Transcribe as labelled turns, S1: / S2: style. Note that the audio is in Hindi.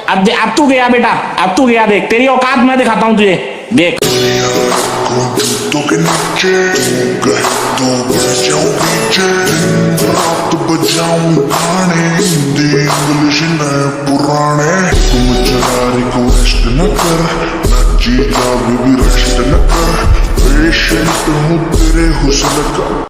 S1: अब तू गया बेटा, अब तू गया, देख तेरी औकात मैं दिखाता हूँ तुझे, देख।
S2: तो के नीचे तो बजाऊं पीछे, रात बजाऊं गाने, हिंदी इंग्लिश नए पुराने। तुम जरा रिक्वेस्ट न कर, नची जा भी रेस्ट न कर, पेशेंट हूँ तेरे हुस्न का।